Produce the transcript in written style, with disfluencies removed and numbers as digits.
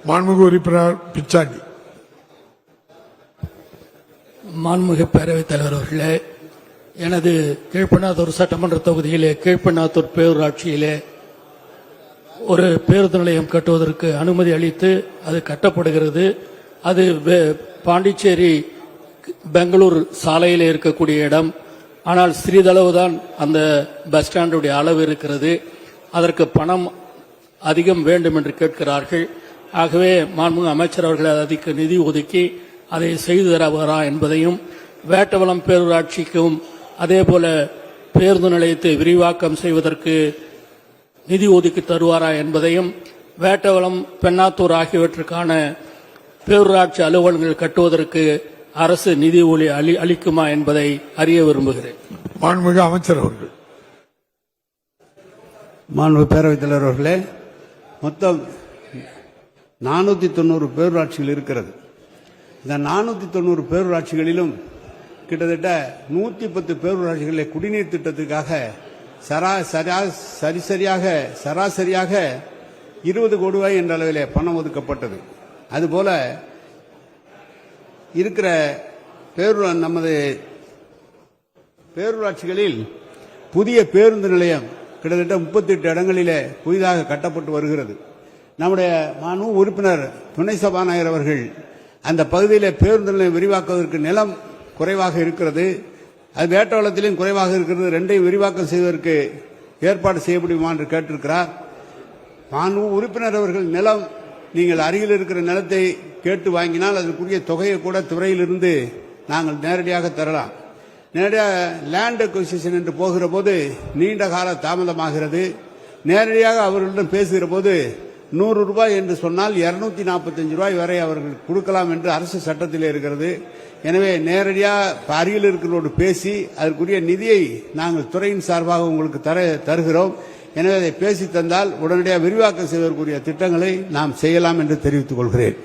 மாண்புமிகு உறுப்பினர் பிச்சாண்டி. மாண்புமிகு பேரவைத் தலைவர் அவர்களே, எனது கீழ்பண்ணாத்தூர் சட்டமன்ற தொகுதியிலே கீழ்பண்ணாத்தூர் பேரூராட்சியிலே ஒரு பேருந்து நிலையம் கட்டுவதற்கு அனுமதி அளித்து அது கட்டப்படுகிறது. அது பாண்டிச்சேரி பெங்களூர் சாலையில் இருக்கக்கூடிய இடம். ஆனால் சிறிதளவுதான் அந்த பஸ் ஸ்டாண்டுடைய அளவு இருக்கிறது. அதற்கு பணம் அதிகம் வேண்டும் என்று கேட்கிறார்கள். ஆகவே மாண்புமிகு அமைச்சர் அவர்கள் அதுக்கு நிதி ஒதுக்கி அதை செய்து தருவாரா என்பதையும், வேட்டவலம் பேரூராட்சிக்கும் அதேபோல பேருந்து நிலையத்தை விரிவாக்கம் செய்வதற்கு நிதி ஒதுக்கி தருவாரா என்பதையும், வேட்டவலம் பெண்ணாத்தூர் ஆகியவற்றுக்கான பேரூராட்சி அலுவலகங்கள் கட்டுவதற்கு அரசு நிதி அளிக்குமா என்பதை அறிய விரும்புகிறேன். மாண்புமிகு அமைச்சர் அவர்கள். மாண்புமிகு பேரவைத் தலைவர் அவர்களே, மொத்தம் 490 பேரூராட்சிகள் இருக்கிறது. இந்த 490 பேரூராட்சிகளிலும் கிட்டத்தட்ட 110 பேரூராட்சிகளில் குடிநீர் திட்டத்திற்காக சராசரியாக 20 கோடி ரூபாய் என்ற அளவிலே பணம் ஒதுக்கப்பட்டது. அதுபோல இருக்கிற நமது பேரூராட்சிகளில் புதிய பேருந்து நிலையம் கிட்டத்தட்ட 38 இடங்களிலே புதிதாக கட்டப்பட்டு வருகிறது. நம்முடைய மாண்புமிகு உறுப்பினர் துணை சபாநாயகர் அவர்கள் அந்த பகுதியில் பேருந்து நிலையம் விரிவாக்குவதற்கு நிலம் குறைவாக இருக்கிறது, அது வேட்டவலத்திலும் குறைவாக இருக்கிறது, ரெண்டையும் விரிவாக்கம் செய்வதற்கு ஏற்பாடு செய்ய முடியுமா என்று கேட்டிருக்கிறார். மாண்புமிகு உறுப்பினர் அவர்கள் நிலம், நீங்கள் அருகில் இருக்கிற நிலத்தை கேட்டு வாங்கினால் அதற்குரிய தொகையை கூட துறையிலிருந்து நாங்கள் நேரடியாக தரலாம். நேரடியாக லேண்ட் அக்விசிஷன் என்று போகிற போது நீண்ட கால தாமதமாகிறது. நேரடியாக அவர்களிடம் பேசுகிற போது 100 ரூபாய் என்று சொன்னால் 245 ரூபாய் வரை அவர்கள் கொடுக்கலாம் என்று அரசு சட்டத்தில் இருக்கிறது. எனவே நேரடியாக அருகில் இருக்கிறோடு பேசி அதற்குரிய நிதியை நாங்கள் துறையின் சார்பாக உங்களுக்கு தருகிறோம். எனவே அதை பேசி தந்தால் உடனடியாக விரிவாக்கம் செய்வதற்குரிய திட்டங்களை நாம் செய்யலாம் என்று தெரிவித்துக் கொள்கிறேன்.